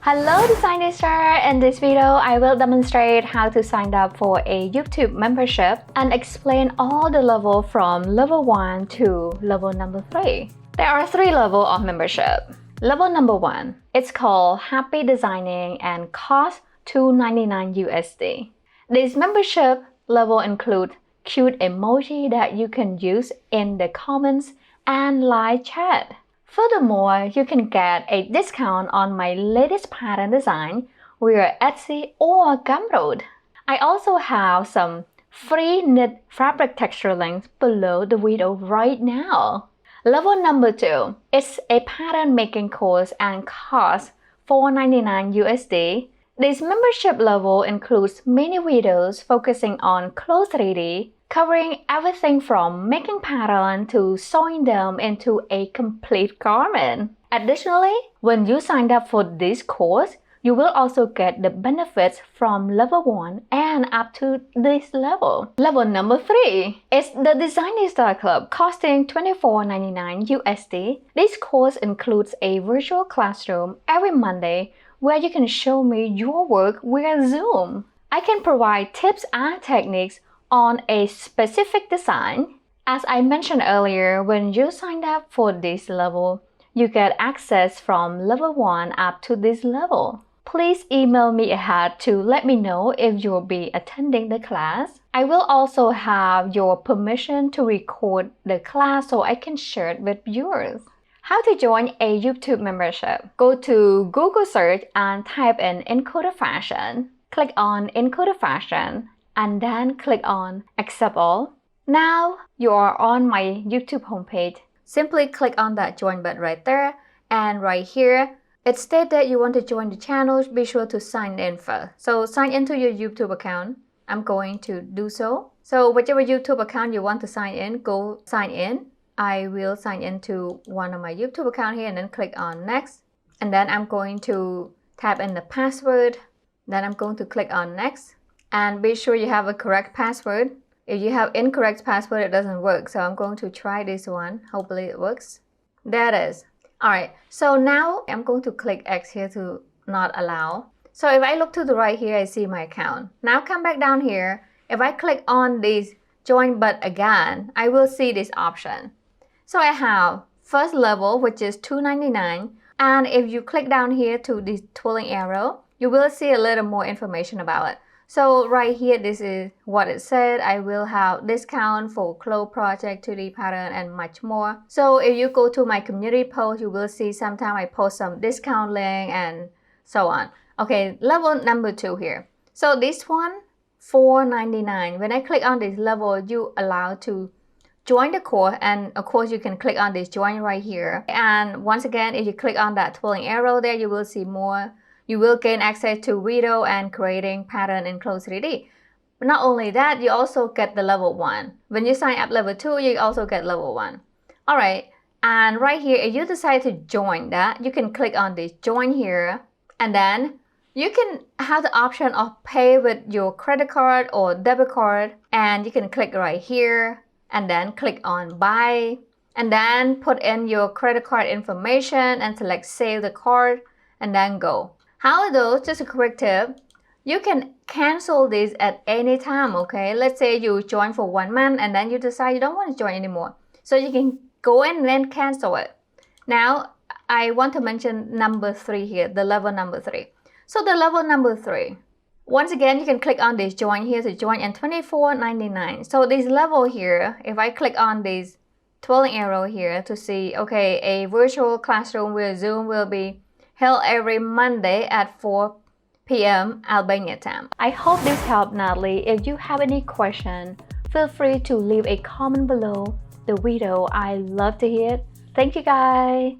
Hello Designer! In this video, I will demonstrate how to sign up for a YouTube membership and explain all the levels from level 1 to level number 3. There are 3 levels of membership. Level number 1, it's called Happy Designing and costs $2.99 USD. This membership level includes cute emoji that you can use in the comments and live chat. Furthermore, you can get a discount on my latest pattern design via Etsy or Gumroad. I also have some free knit fabric texture links below the video right now. Level number 2 is a pattern making course and costs $4.99 USD. This membership level includes many videos focusing on clothes 3D, covering everything from making patterns to sewing them into a complete garment. Additionally, when you sign up for this course, you will also get the benefits from level 1 and up to this level. Level number 3 is the Designista Club, costing $24.99 USD. This course includes a virtual classroom every Monday where you can show me your work via Zoom. I can provide tips and techniques on a specific design. As I mentioned earlier, when you sign up for this level, you get access from level 1 up to this level. Please email me ahead to let me know if you'll be attending the class. I will also have your permission to record the class so I can share it with viewers. How to join a YouTube membership? Go to Google search and type in Encoder Fashion. Click on Encoder Fashion and then click on Accept All. Now you are on my YouTube homepage. Simply click on that join button right there, and right here it states that you want to join the channel. Be sure to sign in first. So sign into your YouTube account. I'm going to do so. So whichever YouTube account you want to sign in, go sign in. I will sign into one of my YouTube account here and then click on next. And then I'm going to type in the password. Then I'm going to click on next. And be sure you have a correct password. If you have incorrect password, it doesn't work. So I'm going to try this one. Hopefully it works. There it is. Alright, so now I'm going to click X here to not allow. So if I look to the right here, I see my account. Now come back down here. If I click on this join button again, I will see this option. So I have first level, which is $2.99. And if you click down here to this twirling arrow, you will see a little more information about it. So right here, this is what it said. I will have discount for clothes project, 2D pattern, and much more. So if you go to my community post, you will see sometimes I post some discount link and so on. Okay, level number 2 here. So this one, $4.99. When I click on this level, you allow to join the course, and of course you can click on this join right here. And once again, if you click on that twirling arrow there, you will see more. You will gain access to video and creating pattern in clothes 3D. But not only that, you also get the level 1. When you sign up level 2, you also get level 1. Alright, and right here, if you decide to join that, you can click on this join here, and then you can have the option of pay with your credit card or debit card, and you can click right here and then click on buy, and then put in your credit card information and select save the card and then go. However, just a quick tip, you can cancel this at any time, okay? Let's say you join for 1 month and then you decide you don't want to join anymore. So you can go in and then cancel it. Now, I want to mention number 3 here, the level number 3. So the level number 3, once again, you can click on this join here to join, and $24.99. So this level here, if I click on this twirling arrow here to see, okay, a virtual classroom with Zoom will be held every Monday at 4 p.m. Albania time. I hope this helped, Natalie. If you have any question, feel free to leave a comment below the video. I love to hear it. Thank you guys.